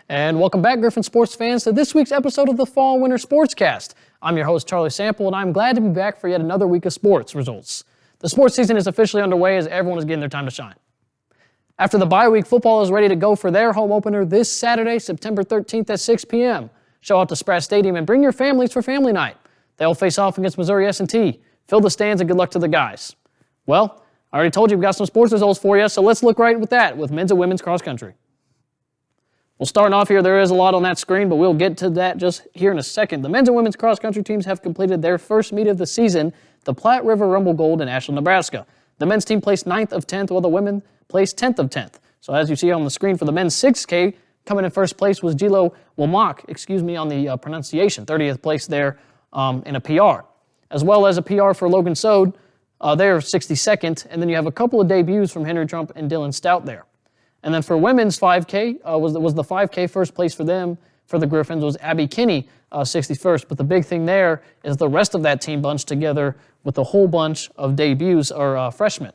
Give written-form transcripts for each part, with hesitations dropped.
And welcome back, Griffon sports fans, to this week's episode of the Fall and Winter Sportscast. I'm your host, Charlie Sample, and I'm glad to be back for yet another week of sports results. The sports season is officially underway as everyone is getting their time to shine. After the bye week, football is ready to go for their home opener this Saturday, September 13th at 6 p.m. Show up to Spratt Stadium and bring your families for family night. They'll face off against Missouri S&T. Fill the stands and good luck to the guys. Well, I already told you we've got some sports results for you, so let's look right with that with men's and women's cross country. Well, starting off here, there is a lot on that screen, but we'll get to that just here in a second. The men's and women's cross country teams have completed their first meet of the season, the Platte River Rumble Gold in Ashland, Nebraska. The men's team placed 9th of 10th, while the women placed 10th of 10th. So as you see on the screen for the men's 6K, coming in first place was Gilo Womack, on the pronunciation, 30th place there in a PR. As well as a PR for Logan Sode, they're 62nd, and then you have a couple of debuts from Henry Trump and Dylan Stout there. And then for women's 5K, was the 5K first place for them, for the Griffins, was Abby Kinney, 61st. But the big thing there is the rest of that team bunched together with a whole bunch of debuts or freshmen.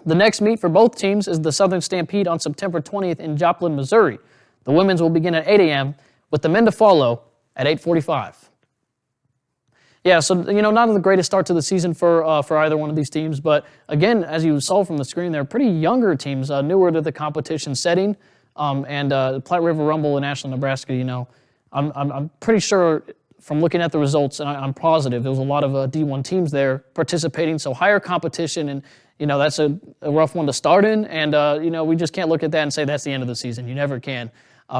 The next meet for both teams is the Southern Stampede on September 20th in Joplin, Missouri. The women's will begin at 8 a.m., with the men to follow at 8:45. Yeah, so, not the greatest start to the season for either one of these teams, but again, as you saw from the screen, they're pretty younger teams, newer to the competition setting, and Platte River Rumble in Ashland, Nebraska, I'm pretty sure from looking at the results, and I'm positive, there was a lot of D1 teams there participating, so higher competition, and, that's a rough one to start in, and, we just can't look at that and say that's the end of the season. You never can.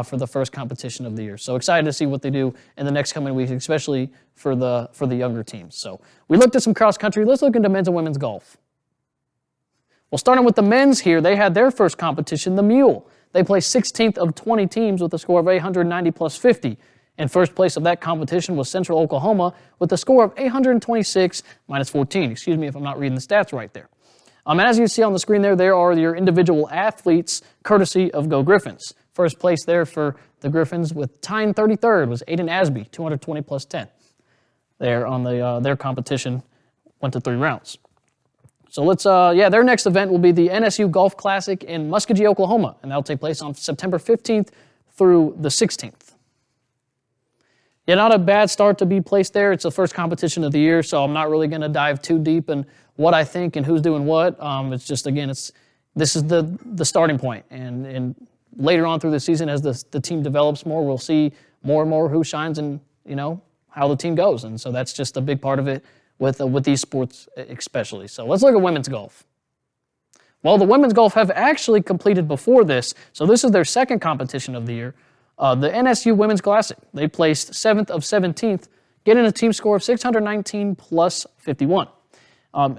For the first competition of the year. So excited to see what they do in the next coming weeks, especially for the younger teams. So we looked at some cross country. Let's look into men's and women's golf. Well, starting with the men's here, they had their first competition, the Mule. They placed 16th of 20 teams with a score of 890 plus 50. In first place of that competition was Central Oklahoma with a score of 826 minus 14. Excuse me if I'm not reading the stats right there. And as you see on the screen there are your individual athletes courtesy of Go Griffins. First place there for the Griffins with tying 33rd was Aiden Asby, 220 plus 10. There on their competition went to 3 rounds. So their next event will be the NSU Golf Classic in Muskogee, Oklahoma, and that'll take place on September 15th through the 16th. Yeah, not a bad start to be placed there. It's the first competition of the year, so I'm not really going to dive too deep in what I think and who's doing what. It's just, again, this is the starting point, and later on through the season, as the team develops more, we'll see more and more who shines and, how the team goes. And so that's just a big part of it with these sports especially. So let's look at women's golf. Well, the women's golf have actually completed before this. So this is their second competition of the year, the NSU Women's Classic. They placed 7th of 17th, getting a team score of 619 plus 51.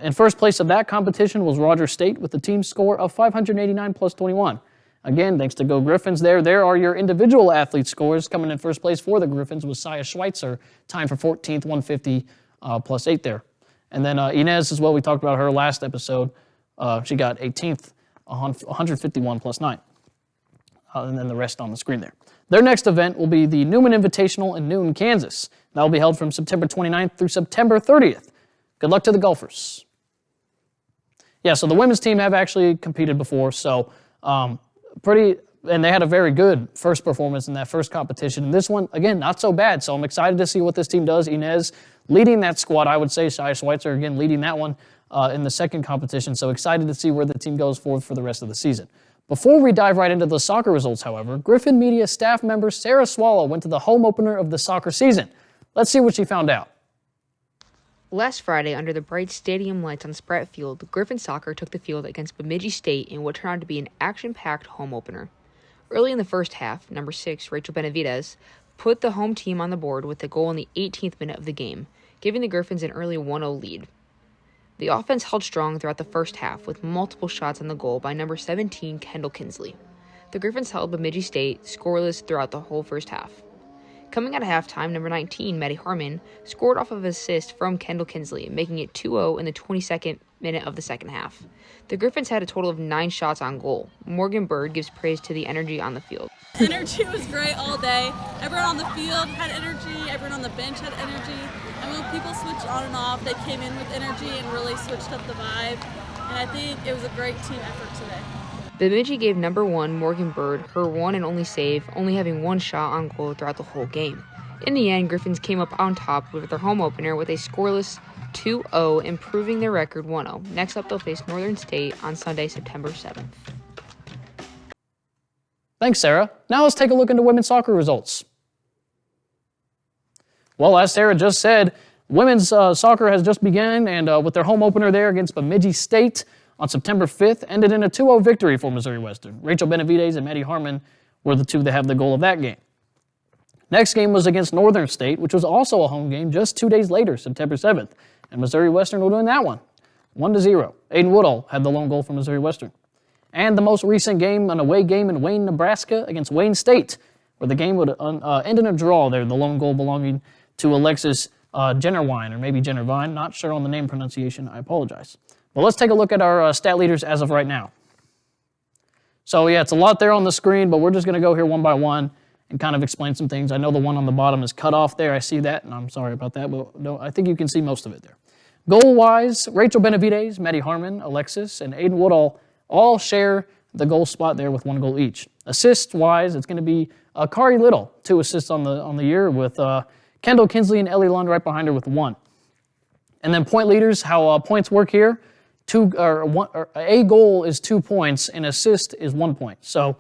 In first place of that competition was Rogers State with a team score of 589 plus 21. Again, thanks to Go Griffins there are your individual athlete scores. Coming in first place for the Griffins was Saya Schweitzer, tying for 14th, 150 plus 8 there. And then Inez as well, we talked about her last episode. She got 18th, 151 plus 9. And then the rest on the screen there. Their next event will be the Newman Invitational in Newton, Kansas. That will be held from September 29th through September 30th. Good luck to the golfers. Yeah, so the women's team have actually competed before, so and they had a very good first performance in that first competition. And this one, again, not so bad. So I'm excited to see what this team does. Inez leading that squad, I would say. Shia Schweitzer, again, leading that one in the second competition. So excited to see where the team goes forward for the rest of the season. Before we dive right into the soccer results, however, Griffon Media staff member Sarah Swallow went to the home opener of the soccer season. Let's see what she found out. Last Friday, under the bright stadium lights on Spratt Field, Griffon Soccer took the field against Bemidji State in what turned out to be an action-packed home opener. Early in the first half, number 6, Rachel Benavides, put the home team on the board with a goal in the 18th minute of the game, giving the Griffins an early 1-0 lead. The offense held strong throughout the first half, with multiple shots on the goal by number 17, Kendall Kinsley. The Griffins held Bemidji State scoreless throughout the whole first half. Coming out of halftime, number 19, Maddie Harmon, scored off of an assist from Kendall Kinsley, making it 2-0 in the 22nd minute of the second half. The Griffins had a total of 9 shots on goal. Morgan Bird gives praise to the energy on the field. Energy was great all day. Everyone on the field had energy. Everyone on the bench had energy. And when people switched on and off, they came in with energy and really switched up the vibe. And I think it was a great team effort today. Bemidji gave number 1 Morgan Bird her one and only save, only having one shot on goal throughout the whole game. In the end, Griffins came up on top with their home opener with a scoreless 2-0, improving their record 1-0. Next up, they'll face Northern State on Sunday, September 7th. Thanks, Sarah. Now let's take a look into women's soccer results. Well, as Sarah just said, women's soccer has just begun, and with their home opener there against Bemidji State on September 5th, ended in a 2-0 victory for Missouri Western. Rachel Benavides and Maddie Harmon were the two that have the goal of that game. Next game was against Northern State, which was also a home game just 2 days later, September 7th, and Missouri Western will win that one, 1-0. Aiden Woodall had the lone goal for Missouri Western. And the most recent game, an away game in Wayne, Nebraska against Wayne State, where the game would end in a draw there, the lone goal belonging to Alexis Jennerwine, or maybe Jennervine, not sure on the name pronunciation, I apologize. But let's take a look at our stat leaders as of right now. So yeah, it's a lot there on the screen, but we're just going to go here one by one and kind of explain some things. I know the one on the bottom is cut off there. I see that, and I'm sorry about that, but no, I think you can see most of it there. Goal-wise, Rachel Benavides, Maddie Harmon, Alexis, and Aiden Woodall all share the goal spot there with 1 goal each. Assist-wise, it's going to be Kari Little, 2 assists on the year, with Kendall Kinsley and Ellie Lund right behind her with 1. And then point leaders, how points work here. A goal is 2 points, and assist is 1 point. So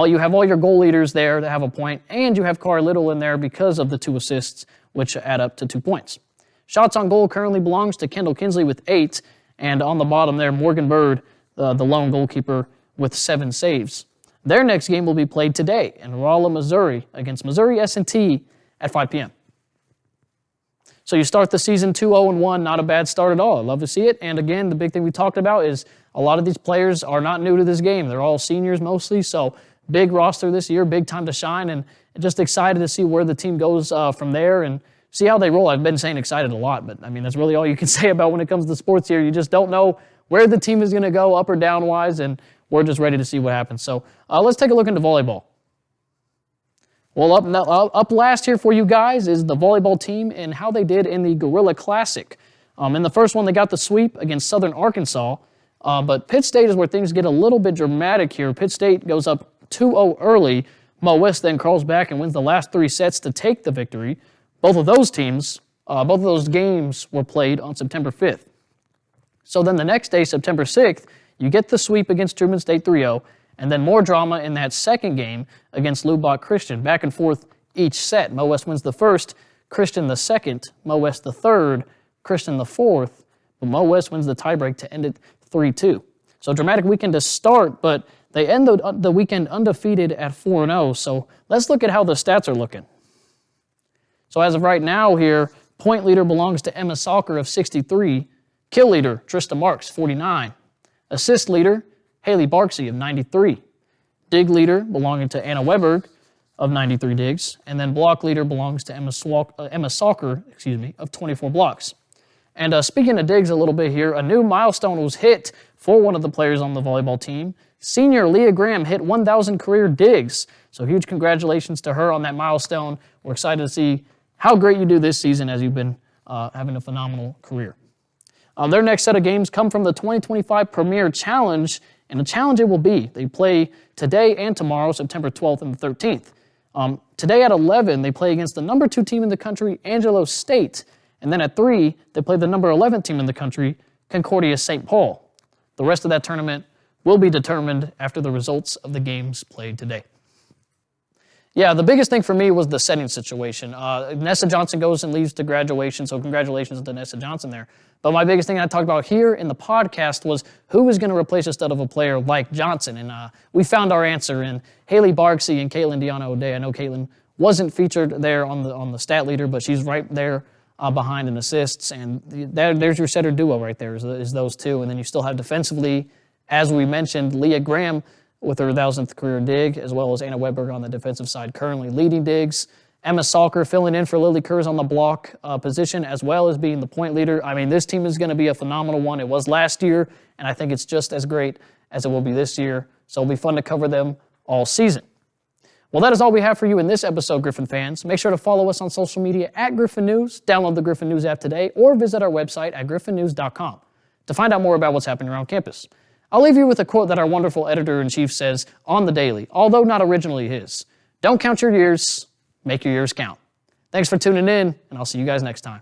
you have all your goal leaders there to have a point, and you have Kari Little in there because of the 2 assists, which add up to 2 points. Shots on goal currently belongs to Kendall Kinsley with 8, and on the bottom there, Morgan Bird, the lone goalkeeper, with 7 saves. Their next game will be played today in Rolla, Missouri, against Missouri S&T at 5 p.m. So you start the season 2-0-1, not a bad start at all. I love to see it. And again, the big thing we talked about is a lot of these players are not new to this game. They're all seniors mostly, so big roster this year, big time to shine, and just excited to see where the team goes from there and see how they roll. I've been saying excited a lot, but I mean, that's really all you can say about when it comes to sports here. You just don't know where the team is going to go up or down-wise, and we're just ready to see what happens. So let's take a look into volleyball. Well, up last here for you guys is the volleyball team and how they did in the Gorilla Classic. In the first one, they got the sweep against Southern Arkansas, but Pitt State is where things get a little bit dramatic here. Pitt State goes up 2-0 early. Mo West then crawls back and wins the last 3 sets to take the victory. Both of those games were played on September 5th. So then the next day, September 6th, you get the sweep against Truman State 3-0, and then more drama in that second game against Lubbock Christian. Back and forth each set. Mo West wins the first, Christian the second, Mo West the third, Christian the fourth, but Mo West wins the tiebreak to end it 3-2. So dramatic weekend to start, but they end the weekend undefeated at 4-0. So let's look at how the stats are looking. So as of right now here, point leader belongs to Emma Salker of 63, kill leader Trista Marks, 49, assist leader Haley Barksey of 93, dig leader belonging to Anna Weberg of 93 digs, and then block leader belongs to Emma Salker, of 24 blocks. And speaking of digs a little bit here, a new milestone was hit for one of the players on the volleyball team. Senior Leah Graham hit 1,000 career digs, so huge congratulations to her on that milestone. We're excited to see how great you do this season as you've been having a phenomenal career. Their next set of games come from the 2025 Premier Challenge, and the challenge it will be. They play today and tomorrow, September 12th and the 13th. Today at 11, they play against the number 2 team in the country, Angelo State, and then at 3, they play the number 11 team in the country, Concordia St. Paul. The rest of that tournament will be determined after the results of the games played today. Yeah, the biggest thing for me was the setting situation. Nessa Johnson goes and leaves to graduation, so congratulations to Nessa Johnson there. But my biggest thing I talked about here in the podcast was who was going to replace a stud of a player like Johnson, and we found our answer in Haley Barksey and Caitlin Deanna O'Day. I know Caitlin wasn't featured there on the stat leader, but she's right there behind in assists, and there's your setter duo right there is those two. And then you still have defensively, as we mentioned, Leah Graham with her 1,000th career dig, as well as Anna Weberg on the defensive side currently leading digs. Emma Salker filling in for Lily Kurz on the block position, as well as being the point leader. I mean, this team is going to be a phenomenal one. It was last year, and I think it's just as great as it will be this year. So it'll be fun to cover them all season. Well, that is all we have for you in this episode, Griffon fans. Make sure to follow us on social media at Griffon News, download the Griffon News app today, or visit our website at griffonnews.com to find out more about what's happening around campus. I'll leave you with a quote that our wonderful editor-in-chief says on the daily, although not originally his. Don't count your years, make your years count. Thanks for tuning in, and I'll see you guys next time.